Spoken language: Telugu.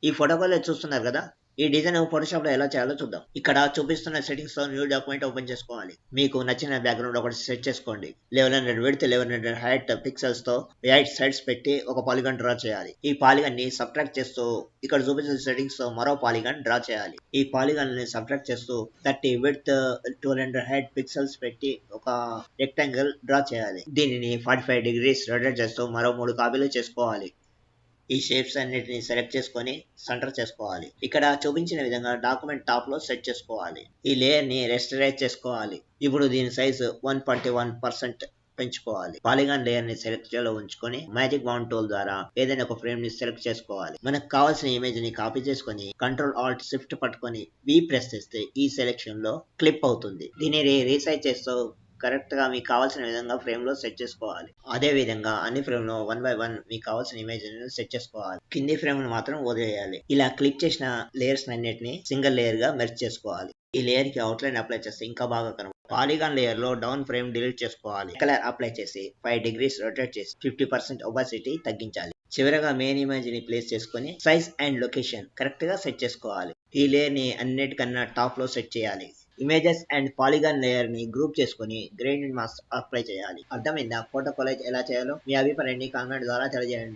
ఈ ఫోటో కాల్ చూస్తున్నారు కదా, ఈ డిజైన్ ఫోటోషాప్ లో ఎలా చేయాలో చూద్దాం. ఇక్కడ చూపిస్తున్న సెట్టింగ్స్ తో న్యూ డాక్యుమెంట్ ఓపెన్ చేసుకోవాలి. మీకు నచ్చిన బ్యాక్గ్రౌండ్ ఒకటి సెట్ చేసుకోండి. 1100 విడ్త్ 1100 హైట్ పిక్సెల్స్ తో 8 సైడ్స్ పెట్టి ఒక పాలిగాన్ డ్రా చేయాలి. ఈ పాలిగాన్ ని సబ్ట్రాక్ట్ చేస్తూ ఇక్కడ చూపించిన సెట్టింగ్స్ తో మరో పాలిగాన్ డ్రా చేయాలి. ఈ పాలిగాన్ ని సబ్ట్రాక్ట్ చేస్తూ 30 విడ్త్ 1200 హైట్ పిక్సెల్స్ పెట్టి ఒక రెక్టాంగిల్ డ్రా చేయాలి. దీనిని 45 డిగ్రీస్ రొటేట్ చేస్తూ మరో 3 కాపీలు చేసుకోవాలి. ఈ షేప్స్ అన్నిటిని సెలెక్ట్ చేసుకొని సెంటర్ చేసుకోవాలి. ఇక్కడ చూపించిన విధంగా డాక్యుమెంట్ టాప్ లో సెట్ చేసుకోవాలి. ఈ లేయర్ ని రెస్టరైజ్ చేసుకోవాలి. ఇప్పుడు దీని సైజు 121% పెంచుకోవాలి. పాలిగాన్ లేయర్ ని సెలెక్ట్ లో ఉంచుకొని మ్యాజిక్ బౌండ్ టూల్ ద్వారా ఏదైనా ఒక ఫ్రేమ్ ని సెలెక్ట్ చేసుకోవాలి. మనకు కావాల్సిన ఇమేజ్ ని కాపీ చేసుకొని కంట్రోల్ ఆల్ట్ షిఫ్ట్ పట్టుకొని వి ప్రెస్ చేస్తే ఈ సెలెక్షన్ లో క్లిప్ అవుతుంది. దీనిని రీసైజ్ చేస్తూ కరెక్ట్ గా మీకు కావాల్సిన విధంగా ఫ్రేమ్ లో సెట్ చేసుకోవాలి. అదే విధంగా అన్ని ఫ్రేమ్ లో 1 by 1 మీకు కావాల్సిన ఇమేజ్ సెట్ చేసుకోవాలి. కింది ఫ్రేమ్ ను మాత్రం వదిలేయాలి. ఇలా క్లిక్ చేసిన లేయర్స్ అన్నిటిని సింగిల్ లేయర్ గా మెర్జ్ చేసుకోవాలి. ఈ లేయర్ కి అవుట్లైన్ అప్లై చేస్తే ఇంకా బాగా కనబడుతుంది. పాలిగాన్ లేయర్ లో డౌన్ ఫ్రేమ్ డిలీట్ చేసుకోవాలి. కలర్ అప్లై చేసి 5 డిగ్రీస్ రొటేట్ చేసి 50% ఒబాసిటీ తగ్గించాలి. చివరగా మెయిన్ ఇమేజ్ ని ప్లేస్ చేసుకొని సైజ్ అండ్ లొకేషన్ కరెక్ట్ గా సెట్ చేసుకోవాలి. ఈ లేయర్ ని అన్నిటికన్నా టాప్ లో సెట్ చేయాలి. ఇమేజెస్ అండ్ పాలిగాన్ లేయర్ ని గ్రూప్ చేసుకొని గ్రేడియంట్ మాస్క్ అప్లై చేయాలి. అర్థమైందా? ఫోటో కొలైజ్ ఎలా చేయాలో? మీ అభిప్రాయాన్ని కామెంట్ ద్వారా తెలియజేయండి.